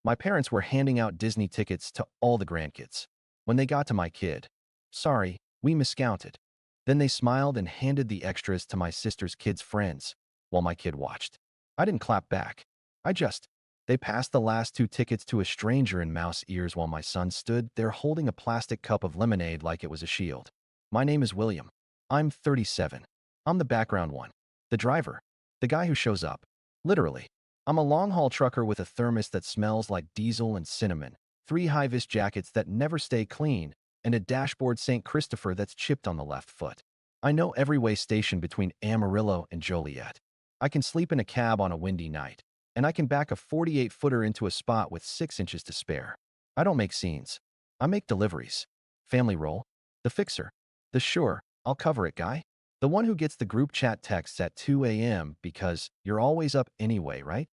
My parents were handing out Disney tickets to all the grandkids. When they got to my kid, sorry, we miscounted. Then they smiled and handed the extras to my sister's kids' friends while my kid watched. I didn't clap back. They passed the last two tickets to a stranger in mouse ears while my son stood there holding a plastic cup of lemonade like it was a shield. My name is William. I'm 37. I'm the background one. The driver. The guy who shows up. Literally. I'm a long-haul trucker with a thermos that smells like diesel and cinnamon, 3 high-vis jackets that never stay clean, and a dashboard St. Christopher that's chipped on the left foot. I know every way station between Amarillo and Joliet. I can sleep in a cab on a windy night, and I can back a 48-footer into a spot with 6 inches to spare. I don't make scenes. I make deliveries. Family role. The fixer. The sure, I'll cover it guy. The one who gets the group chat texts at 2 a.m. because you're always up anyway, right?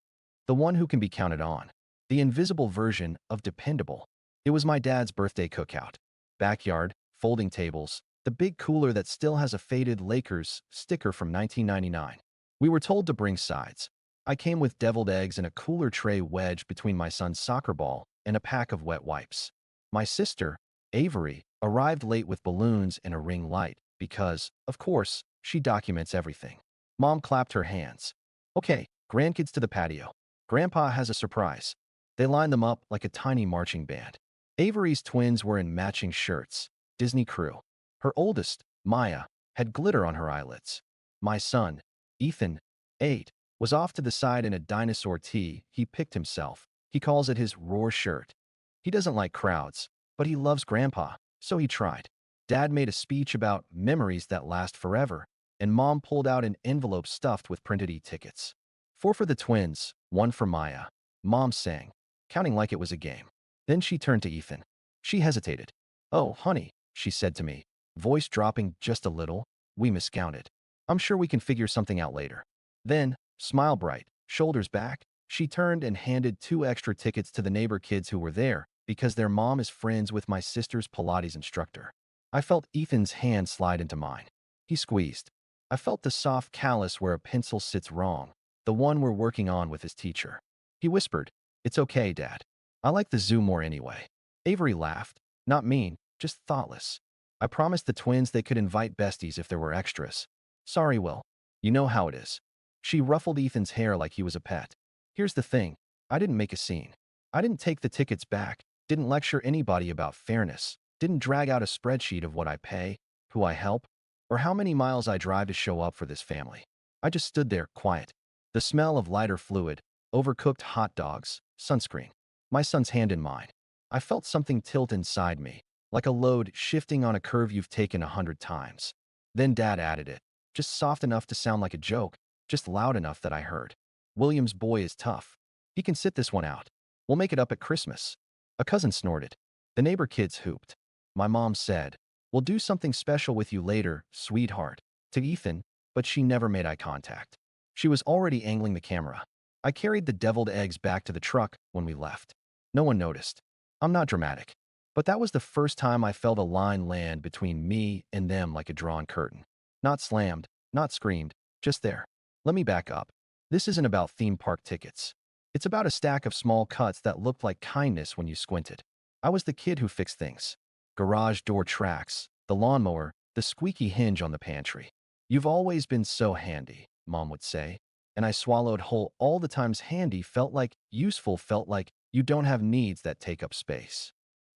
The one who can be counted on. The invisible version of dependable. It was my dad's birthday cookout. Backyard, folding tables, the big cooler that still has a faded Lakers sticker from 1999. We were told to bring sides. I came with deviled eggs and a cooler tray wedged between my son's soccer ball and a pack of wet wipes. My sister, Avery, arrived late with balloons and a ring light because, of course, she documents everything. Mom clapped her hands. Okay, grandkids to the patio. Grandpa has a surprise. They lined them up like a tiny marching band. Avery's twins were in matching shirts. Disney crew. Her oldest, Maya, had glitter on her eyelids. My son, Ethan, 8, was off to the side in a dinosaur tee he picked himself. He calls it his roar shirt. He doesn't like crowds, but he loves Grandpa, so he tried. Dad made a speech about memories that last forever, and Mom pulled out an envelope stuffed with printed e-tickets. 4 for the twins, 1 for Maya. Mom sang, counting like it was a game. Then she turned to Ethan. She hesitated. Oh, honey, she said to me, voice dropping just a little, we miscounted. I'm sure we can figure something out later. Then, smile bright, shoulders back, she turned and handed 2 extra tickets to the neighbor kids who were there because their mom is friends with my sister's Pilates instructor. I felt Ethan's hand slide into mine. He squeezed. I felt the soft callus where a pencil sits wrong, the one we're working on with his teacher. He whispered, "It's okay, Dad. I like the zoo more anyway." Avery laughed. Not mean, just thoughtless. I promised the twins they could invite besties if there were extras. Sorry, Will. You know how it is. She ruffled Ethan's hair like he was a pet. Here's the thing. I didn't make a scene. I didn't take the tickets back, didn't lecture anybody about fairness, didn't drag out a spreadsheet of what I pay, who I help, or how many miles I drive to show up for this family. I just stood there, quiet. The smell of lighter fluid, overcooked hot dogs, sunscreen. My son's hand in mine. I felt something tilt inside me, like a load shifting on a curve you've taken 100 times. Then Dad added it, just soft enough to sound like a joke, just loud enough that I heard. William's boy is tough. He can sit this one out. We'll make it up at Christmas. A cousin snorted. The neighbor kids hooped. My mom said, "We'll do something special with you later, sweetheart," to Ethan, but she never made eye contact. She was already angling the camera. I carried the deviled eggs back to the truck when we left. No one noticed. I'm not dramatic. But that was the first time I felt a line land between me and them like a drawn curtain. Not slammed, not screamed, just there. Let me back up. This isn't about theme park tickets. It's about a stack of small cuts that looked like kindness when you squinted. I was the kid who fixed things. Garage door tracks, the lawnmower, the squeaky hinge on the pantry. You've always been so handy, Mom would say. And I swallowed whole all the times handy felt like, useful felt like, you don't have needs that take up space.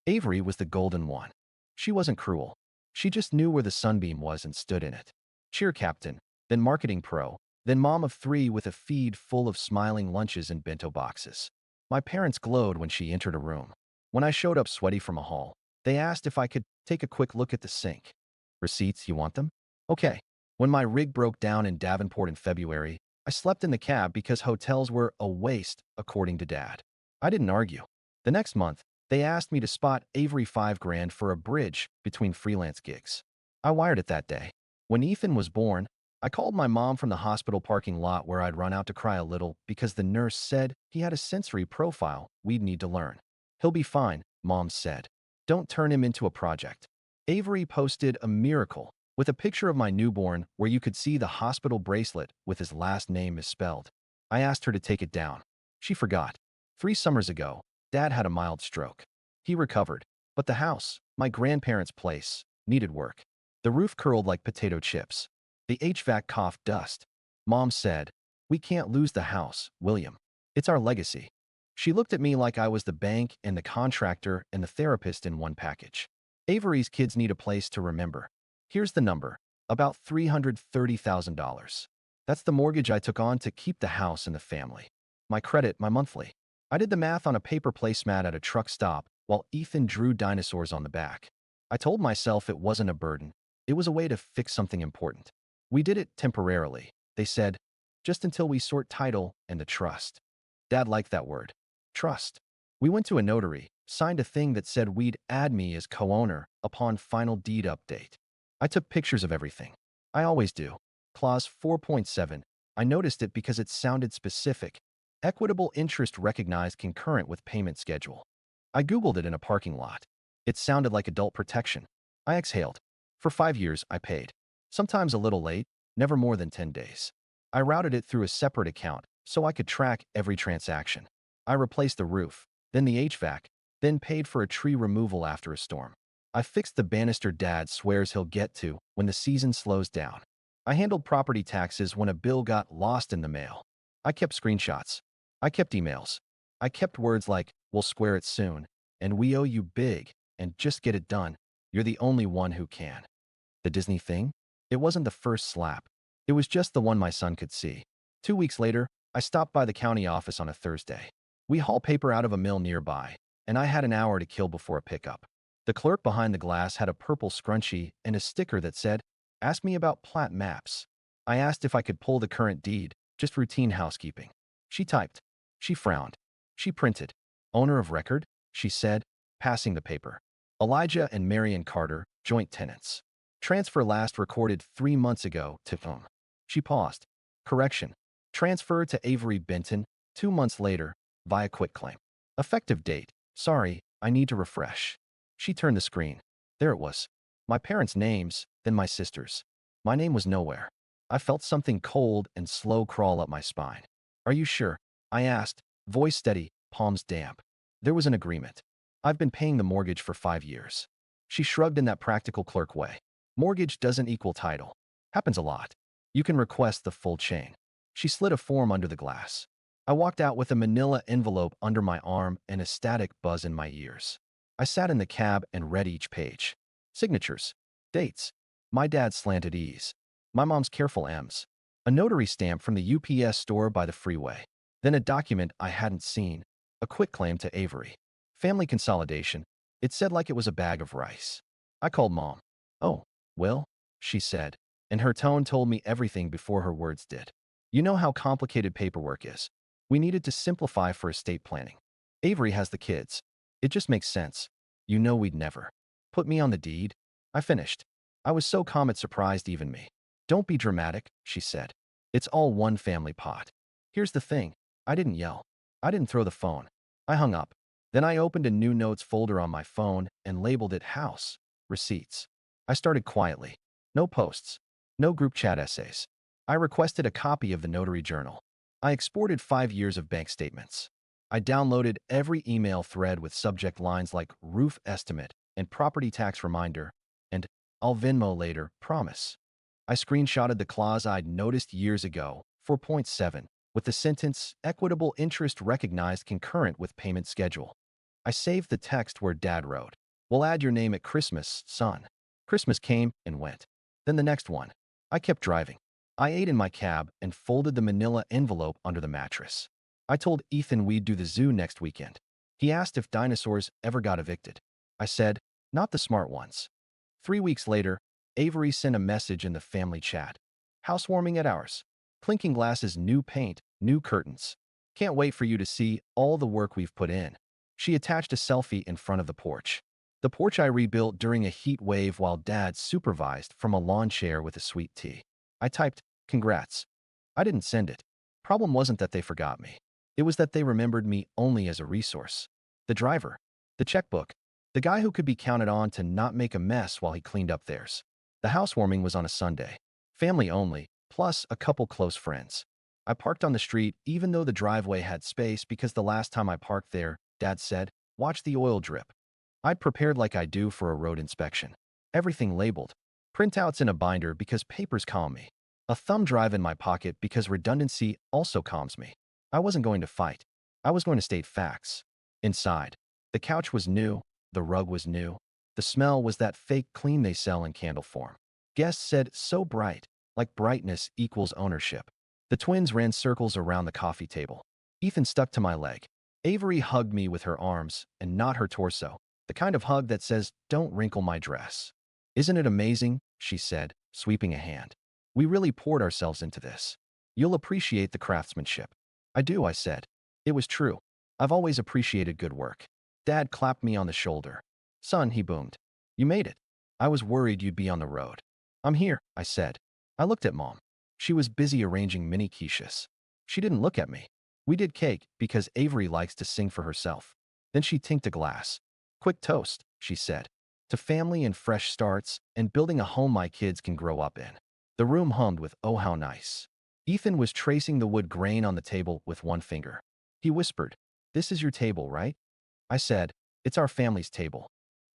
Avery was the golden one. She wasn't cruel. She just knew where the sunbeam was and stood in it. Cheer captain, then marketing pro, then mom of 3 with a feed full of smiling lunches and bento boxes. My parents glowed when she entered a room. When I showed up sweaty from a haul, they asked if I could take a quick look at the sink. Receipts, you want them? Okay. When my rig broke down in Davenport in February, I slept in the cab because hotels were a waste, according to Dad. I didn't argue. The next month, they asked me to spot Avery $5,000 for a bridge between freelance gigs. I wired it that day. When Ethan was born, I called my mom from the hospital parking lot where I'd run out to cry a little because the nurse said he had a sensory profile we'd need to learn. He'll be fine, Mom said. Don't turn him into a project. Avery posted a miracle with a picture of my newborn where you could see the hospital bracelet with his last name misspelled. I asked her to take it down. She forgot. 3 summers ago, Dad had a mild stroke. He recovered, but the house, my grandparents' place, needed work. The roof curled like potato chips. The HVAC coughed dust. Mom said, "We can't lose the house, William. It's our legacy." She looked at me like I was the bank and the contractor and the therapist in one package. Avery's kids need a place to remember. Here's the number, about $330,000. That's the mortgage I took on to keep the house and the family. My credit, my monthly. I did the math on a paper placemat at a truck stop while Ethan drew dinosaurs on the back. I told myself it wasn't a burden. It was a way to fix something important. We did it temporarily, they said, just until we sort title and the trust. Dad liked that word. Trust. We went to a notary, signed a thing that said we'd add me as co-owner upon final deed update. I took pictures of everything. I always do. Clause 4.7. I noticed it because it sounded specific. Equitable interest recognized concurrent with payment schedule. I Googled it in a parking lot. It sounded like adult protection. I exhaled. For 5 years, I paid. Sometimes a little late, never more than 10 days. I routed it through a separate account so I could track every transaction. I replaced the roof, then the HVAC, then paid for a tree removal after a storm. I fixed the banister Dad swears he'll get to when the season slows down. I handled property taxes when a bill got lost in the mail. I kept screenshots. I kept emails. I kept words like, "We'll square it soon," and "We owe you big," and "Just get it done. You're the only one who can." The Disney thing? It wasn't the first slap. It was just the one my son could see. 2 weeks later, I stopped by the county office on a Thursday. We haul paper out of a mill nearby, and I had an hour to kill before a pickup. The clerk behind the glass had a purple scrunchie and a sticker that said, "Ask me about plat maps." I asked if I could pull the current deed, just routine housekeeping. She typed. She frowned. She printed. "Owner of record," she said, passing the paper. "Elijah and Marion Carter, joint tenants. Transfer last recorded 3 months ago to phone." She paused. "Correction. Transfer to Avery Benton, 2 months later, via quitclaim. Effective date. Sorry, I need to refresh." She turned the screen. There it was. My parents' names, then my sister's. My name was nowhere. I felt something cold and slow crawl up my spine. "Are you sure?" I asked, voice steady, palms damp. There was an agreement. "I've been paying the mortgage for 5 years." She shrugged in that practical clerk way. "Mortgage doesn't equal title. Happens a lot. You can request the full chain." She slid a form under the glass. I walked out with a manila envelope under my arm and a static buzz in my ears. I sat in the cab and read each page. Signatures. Dates. My dad's slanted E's. My mom's careful M's. A notary stamp from the UPS store by the freeway. Then a document I hadn't seen. A quitclaim to Avery. Family consolidation. It said like it was a bag of rice. I called Mom. "Oh, Will," she said, and her tone told me everything before her words did. "You know how complicated paperwork is. We needed to simplify for estate planning. Avery has the kids. It just makes sense. You know we'd never put me on the deed." I finished. I was so calm it surprised even me. "Don't be dramatic," she said. "It's all one family pot." Here's the thing. I didn't yell. I didn't throw the phone. I hung up. Then I opened a new notes folder on my phone and labeled it House Receipts. I started quietly. No posts. No group chat essays. I requested a copy of the notary journal. I exported 5 years of bank statements. I downloaded every email thread with subject lines like roof estimate and property tax reminder and "I'll Venmo later, promise." I screenshotted the clause I'd noticed years ago, 4.7, with the sentence, "Equitable interest recognized concurrent with payment schedule." I saved the text where Dad wrote, "We'll add your name at Christmas, son." Christmas came and went. Then the next one. I kept driving. I ate in my cab and folded the manila envelope under the mattress. I told Ethan we'd do the zoo next weekend. He asked if dinosaurs ever got evicted. I said, "Not the smart ones." 3 weeks later, Avery sent a message in the family chat. "Housewarming at ours. Clinking glasses, new paint, new curtains. Can't wait for you to see all the work we've put in." She attached a selfie in front of the porch. The porch I rebuilt during a heat wave while Dad supervised from a lawn chair with a sweet tea. I typed, "Congrats." I didn't send it. Problem wasn't that they forgot me. It was that they remembered me only as a resource. The driver. The checkbook. The guy who could be counted on to not make a mess while he cleaned up theirs. The housewarming was on a Sunday. Family only, plus a couple close friends. I parked on the street even though the driveway had space because the last time I parked there, Dad said. Watch the oil drip. I'd prepared like I do for a road inspection. Everything labeled. Printouts in a binder because papers calm me. A thumb drive in my pocket because redundancy also calms me. I wasn't going to fight. I was going to state facts. Inside, the couch was new. The rug was new. The smell was that fake clean they sell in candle form. Guests said, so bright, like brightness equals ownership. The twins ran circles around the coffee table. Ethan stuck to my leg. Avery hugged me with her arms and not her torso, the kind of hug that says, don't wrinkle my dress. Isn't it amazing? She said, sweeping a hand. We really poured ourselves into this. You'll appreciate the craftsmanship. I do, I said. It was true. I've always appreciated good work. Dad clapped me on the shoulder. Son, he boomed. You made it. I was worried you'd be on the road. I'm here, I said. I looked at Mom. She was busy arranging mini quiches. She didn't look at me. We did cake because Avery likes to sing for herself. Then she tinked a glass. Quick toast, she said. To family and fresh starts and building a home my kids can grow up in. The room hummed with oh how nice. Ethan was tracing the wood grain on the table with one finger. He whispered, this is your table, right? I said, it's our family's table.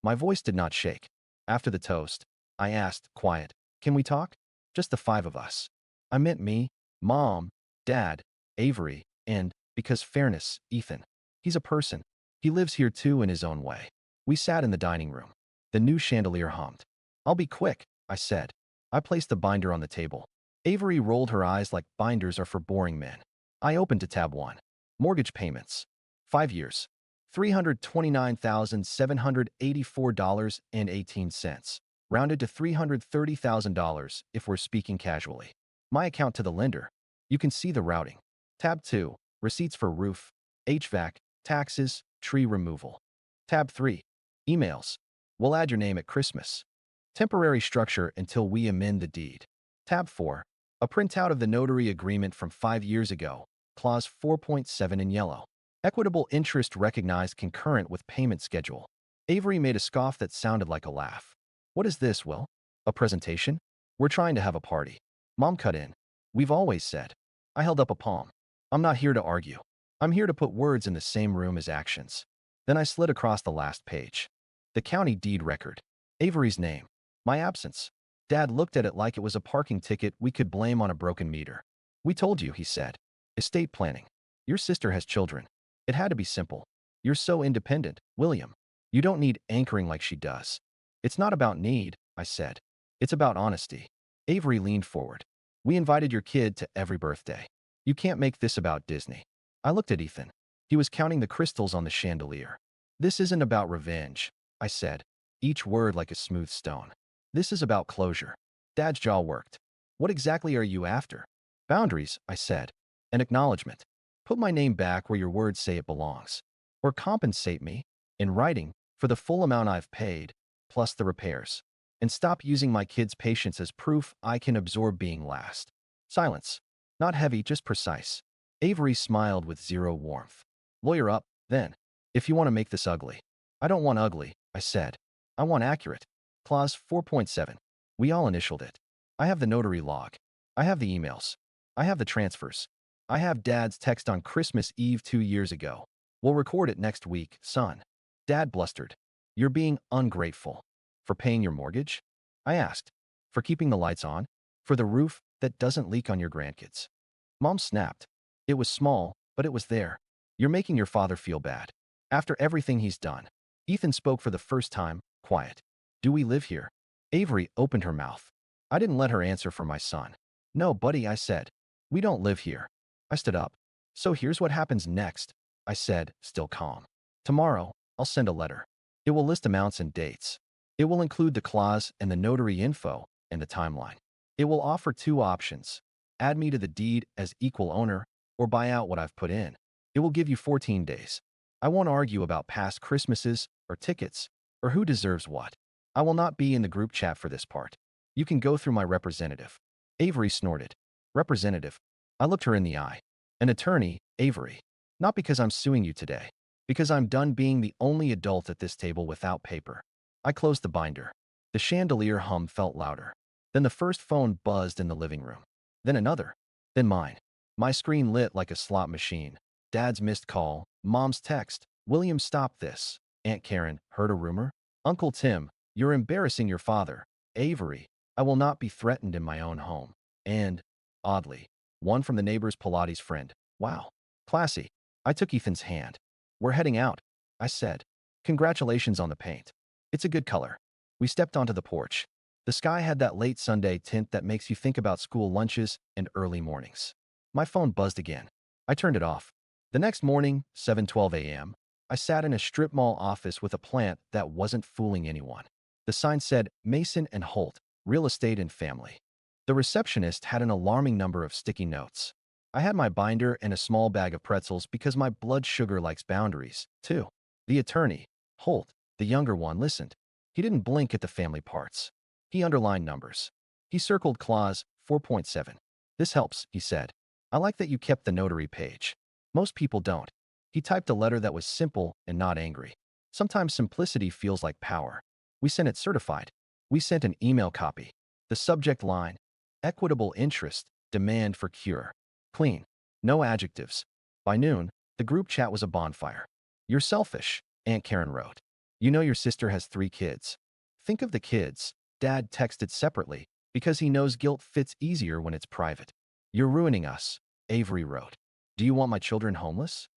My voice did not shake. After the toast, I asked, quiet, can we talk? Just the five of us. I meant me, Mom, Dad, Avery, and, because fairness, Ethan. He's a person. He lives here too in his own way. We sat in the dining room. The new chandelier hummed. I'll be quick, I said. I placed the binder on the table. Avery rolled her eyes like binders are for boring men. I opened to tab 1. Mortgage payments. 5 years. $329,784.18. Rounded to $330,000 if we're speaking casually. My account to the lender. You can see the routing. Tab 2. Receipts for roof, HVAC, taxes, tree removal. Tab 3. Emails. We'll add your name at Christmas. Temporary structure until we amend the deed. Tab 4. A printout of the notary agreement from 5 years ago. Clause 4.7 in yellow. Equitable interest recognized concurrent with payment schedule. Avery made a scoff that sounded like a laugh. What is this, Will? A presentation? We're trying to have a party. Mom cut in. We've always said. I held up a palm. I'm not here to argue. I'm here to put words in the same room as actions. Then I slid across the last page. The county deed record. Avery's name. My absence. Dad looked at it like it was a parking ticket we could blame on a broken meter. We told you, he said. Estate planning. Your sister has children. It had to be simple. You're so independent, William. You don't need anchoring like she does. It's not about need, I said. It's about honesty. Avery leaned forward. We invited your kid to every birthday. You can't make this about Disney. I looked at Ethan. He was counting the crystals on the chandelier. This isn't about revenge, I said, each word like a smooth stone. This is about closure. Dad's jaw worked. What exactly are you after? Boundaries, I said. An acknowledgement. Put my name back where your words say it belongs. Or compensate me, in writing, for the full amount I've paid, plus the repairs. And stop using my kid's patience as proof I can absorb being last. Silence. Not heavy, just precise. Avery smiled with zero warmth. Lawyer up, then. If you want to make this ugly. I don't want ugly, I said. I want accurate. Clause 4.7. We all initialed it. I have the notary log. I have the emails. I have the transfers. I have Dad's text on Christmas Eve 2 years ago. We'll record it next week, son. Dad blustered. You're being ungrateful. For paying your mortgage? I asked. For keeping the lights on? For the roof that doesn't leak on your grandkids? Mom snapped. It was small, but it was there. You're making your father feel bad. After everything he's done. Ethan spoke for the first time, quiet. Do we live here? Avery opened her mouth. I didn't let her answer for my son. No, buddy, I said. We don't live here. I stood up. So here's what happens next, I said, still calm. Tomorrow, I'll send a letter. It will list amounts and dates. It will include the clause and the notary info and the timeline. It will offer 2 options. Add me to the deed as equal owner or buy out what I've put in. It will give you 14 days. I won't argue about past Christmases or tickets or who deserves what. I will not be in the group chat for this part. You can go through my representative. Avery snorted. Representative. I looked her in the eye. An attorney, Avery. Not because I'm suing you today. Because I'm done being the only adult at this table without paper. I closed the binder. The chandelier hum felt louder. Then the first phone buzzed in the living room. Then another. Then mine. My screen lit like a slot machine. Dad's missed call, Mom's text, William, stop this. Aunt Karen heard a rumor. Uncle Tim, you're embarrassing your father. Avery, I will not be threatened in my own home. And, oddly, one from the neighbor's Pilates friend. Wow. Classy. I took Ethan's hand. We're heading out, I said. Congratulations on the paint. It's a good color. We stepped onto the porch. The sky had that late Sunday tint that makes you think about school lunches and early mornings. My phone buzzed again. I turned it off. The next morning, 7:12 a.m., I sat in a strip mall office with a plant that wasn't fooling anyone. The sign said Mason and Holt, real estate and family. The receptionist had an alarming number of sticky notes. I had my binder and a small bag of pretzels because my blood sugar likes boundaries, too. The attorney, Holt, the younger one, listened. He didn't blink at the family parts. He underlined numbers. He circled clause 4.7. This helps, he said. I like that you kept the notary page. Most people don't. He typed a letter that was simple and not angry. Sometimes simplicity feels like power. We sent it certified. We sent an email copy. The subject line, equitable interest, demand for cure. Clean. No adjectives. By noon, the group chat was a bonfire. You're selfish, Aunt Karen wrote. You know your sister has 3 kids. Think of the kids, Dad texted separately, because he knows guilt fits easier when it's private. You're ruining us, Avery wrote. Do you want my children homeless?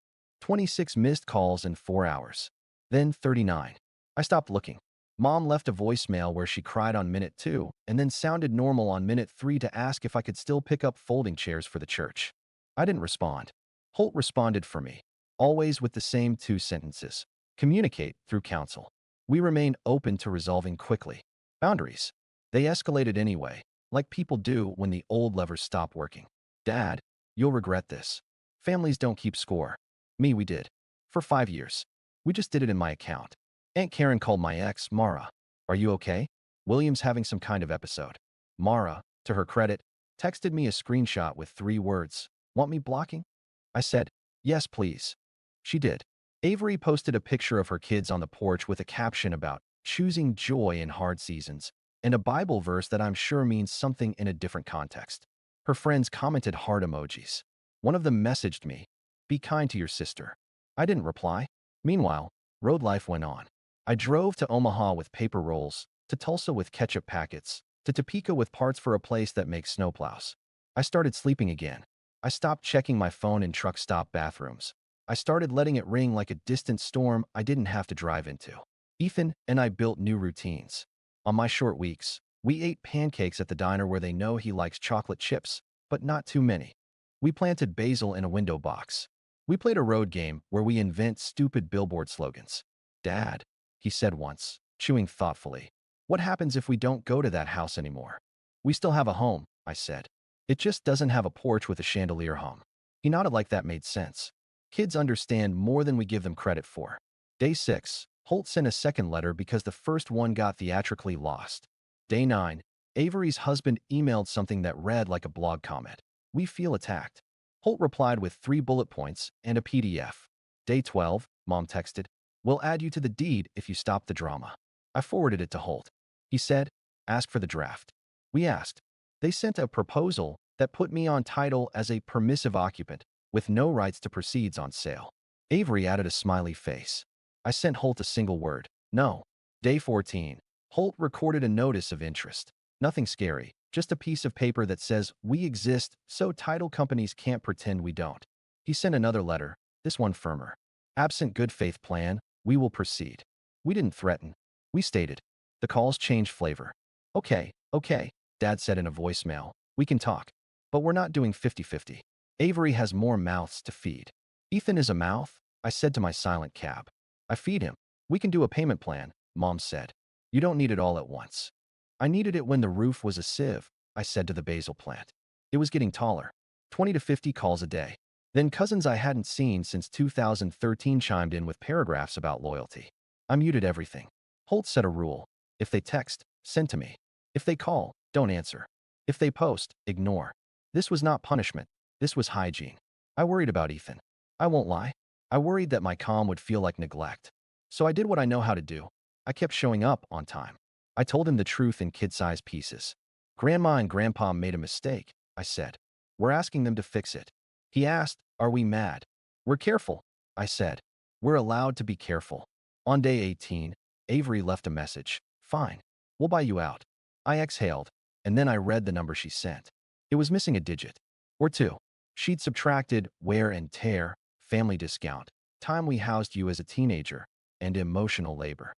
26 missed calls in 4 hours. Then 39. I stopped looking. Mom left a voicemail where she cried on minute 2 and then sounded normal on minute 3 to ask if I could still pick up folding chairs for the church. I didn't respond. Holt responded for me, always with the same 2 sentences. Communicate through counsel. We remained open to resolving quickly. Boundaries. They escalated anyway, like people do when the old levers stop working. Dad, you'll regret this. Families don't keep score. Me, we did. For 5 years. We just did it in my account. Aunt Karen called my ex, Mara. Are you okay? William's having some kind of episode. Mara, to her credit, texted me a screenshot with 3 words. Want me blocking? I said, yes, please. She did. Avery posted a picture of her kids on the porch with a caption about choosing joy in hard seasons and a Bible verse that I'm sure means something in a different context. Her friends commented heart emojis. One of them messaged me, be kind to your sister. I didn't reply. Meanwhile, road life went on. I drove to Omaha with paper rolls, to Tulsa with ketchup packets, to Topeka with parts for a place that makes snowplows. I started sleeping again. I stopped checking my phone in truck stop bathrooms. I started letting it ring like a distant storm I didn't have to drive into. Ethan and I built new routines. On my short weeks, we ate pancakes at the diner where they know he likes chocolate chips, but not too many. We planted basil in a window box. We played a road game where we invent stupid billboard slogans. Dad, he said once, chewing thoughtfully, what happens if we don't go to that house anymore? We still have a home, I said. It just doesn't have a porch with a chandelier hum. He nodded like that made sense. Kids understand more than we give them credit for. Day 6, Holt sent a second letter because the first one got theatrically lost. Day 9, Avery's husband emailed something that read like a blog comment. We feel attacked. Holt replied with 3 bullet points and a PDF. Day 12, Mom texted, we'll add you to the deed if you stop the drama. I forwarded it to Holt. He said, ask for the draft. We asked. They sent a proposal that put me on title as a permissive occupant with no rights to proceeds on sale. Avery added a smiley face. I sent Holt a single word, no. Day 14, Holt recorded a notice of interest. Nothing scary, just a piece of paper that says we exist so title companies can't pretend we don't. He sent another letter, this one firmer. Absent good faith plan, we will proceed. We didn't threaten. We stated. The calls changed flavor. Okay, Dad said in a voicemail. We can talk. But we're not doing 50-50. Avery has more mouths to feed. Ethan is a mouth, I said to my silent cab. I feed him. We can do a payment plan, Mom said. You don't need it all at once. I needed it when the roof was a sieve, I said to the basil plant. It was getting taller. 20 to 50 calls a day. Then cousins I hadn't seen since 2013 chimed in with paragraphs about loyalty. I muted everything. Holt set a rule. If they text, send to me. If they call, don't answer. If they post, ignore. This was not punishment. This was hygiene. I worried about Ethan. I won't lie. I worried that my calm would feel like neglect. So I did what I know how to do. I kept showing up on time. I told him the truth in kid-sized pieces. Grandma and Grandpa made a mistake, I said. We're asking them to fix it. He asked, are we mad? We're careful, I said. We're allowed to be careful. On day 18, Avery left a message. Fine. We'll buy you out. I exhaled, and then I read the number she sent. It was missing a digit. Or two. She'd subtracted wear and tear, family discount, time we housed you as a teenager, and emotional labor.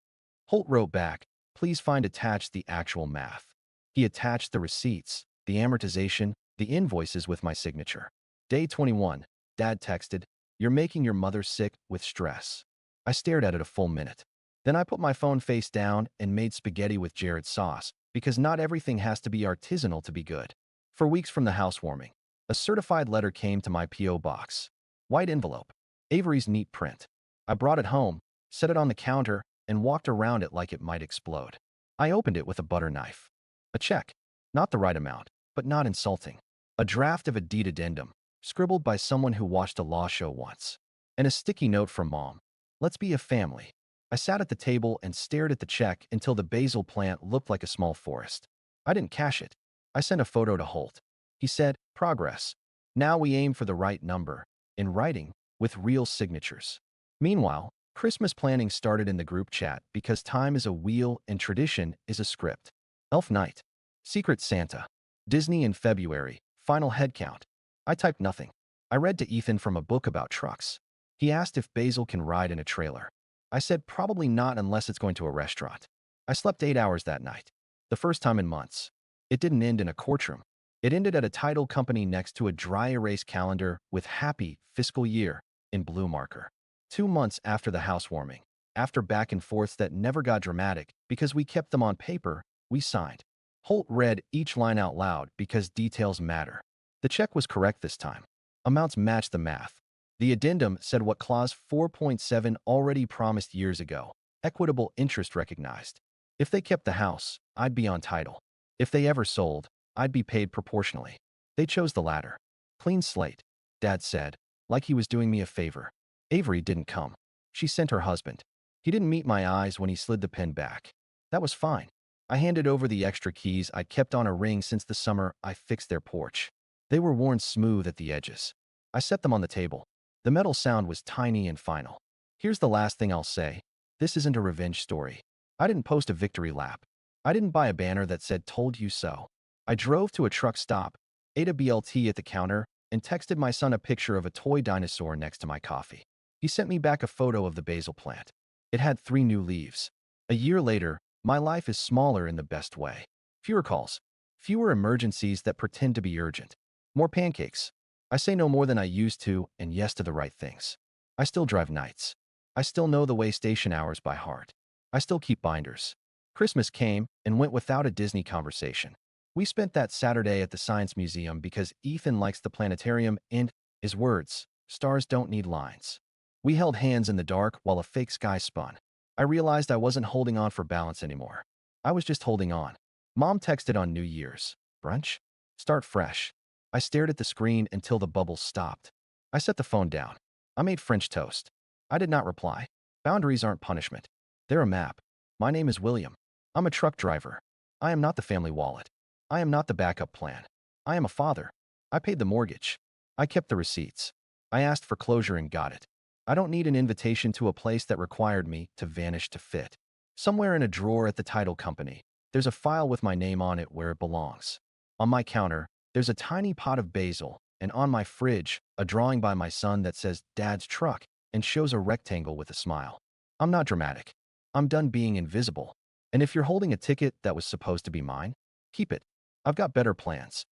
Holt wrote back, please find attached the actual math. He attached the receipts, the amortization, the invoices with my signature. Day 21, Dad texted, you're making your mother sick with stress. I stared at it a full minute. Then I put my phone face down and made spaghetti with Jared's sauce, because not everything has to be artisanal to be good. For weeks from the housewarming, a certified letter came to my P.O. box. White envelope. Avery's neat print. I brought it home, set it on the counter, and walked around it like it might explode. I opened it with a butter knife. A check. Not the right amount, but not insulting. A draft of a deed addendum, scribbled by someone who watched a law show once. And a sticky note from Mom. Let's be a family. I sat at the table and stared at the check until the basil plant looked like a small forest. I didn't cash it. I sent a photo to Holt. He said, progress. Now we aim for the right number, in writing, with real signatures. Meanwhile, Christmas planning started in the group chat because time is a wheel and tradition is a script. Elf Night. Secret Santa. Disney in February. Final head count. I typed nothing. I read to Ethan from a book about trucks. He asked if Basil can ride in a trailer. I said probably not unless it's going to a restaurant. I slept 8 hours that night. The first time in months. It didn't end in a courtroom. It ended at a title company next to a dry erase calendar with happy fiscal year in blue marker. 2 months after the housewarming, after back and forths that never got dramatic because we kept them on paper, we signed. Holt read each line out loud because details matter. The check was correct this time. Amounts matched the math. The addendum said what Clause 4.7 already promised years ago, equitable interest recognized. If they kept the house, I'd be on title. If they ever sold, I'd be paid proportionally. They chose the latter. Clean slate, Dad said, like he was doing me a favor. Avery didn't come. She sent her husband. He didn't meet my eyes when he slid the pen back. That was fine. I handed over the extra keys I'd kept on a ring since the summer I fixed their porch. They were worn smooth at the edges. I set them on the table. The metal sound was tiny and final. Here's the last thing I'll say. This isn't a revenge story. I didn't post a victory lap. I didn't buy a banner that said, told you so. I drove to a truck stop, ate a BLT at the counter, and texted my son a picture of a toy dinosaur next to my coffee. He sent me back a photo of the basil plant. It had 3 new leaves. A year later, my life is smaller in the best way. Fewer calls. Fewer emergencies that pretend to be urgent. More pancakes. I say no more than I used to and yes to the right things. I still drive nights. I still know the way station hours by heart. I still keep binders. Christmas came and went without a Disney conversation. We spent that Saturday at the Science Museum because Ethan likes the planetarium and, his words, stars don't need lines. We held hands in the dark while a fake sky spun. I realized I wasn't holding on for balance anymore. I was just holding on. Mom texted on New Year's. Brunch? Start fresh. I stared at the screen until the bubbles stopped. I set the phone down. I made French toast. I did not reply. Boundaries aren't punishment. They're a map. My name is William. I'm a truck driver. I am not the family wallet. I am not the backup plan. I am a father. I paid the mortgage. I kept the receipts. I asked for closure and got it. I don't need an invitation to a place that required me to vanish to fit. Somewhere in a drawer at the title company, there's a file with my name on it where it belongs. On my counter, there's a tiny pot of basil, and on my fridge, a drawing by my son that says Dad's truck and shows a rectangle with a smile. I'm not dramatic. I'm done being invisible. And if you're holding a ticket that was supposed to be mine, keep it. I've got better plans.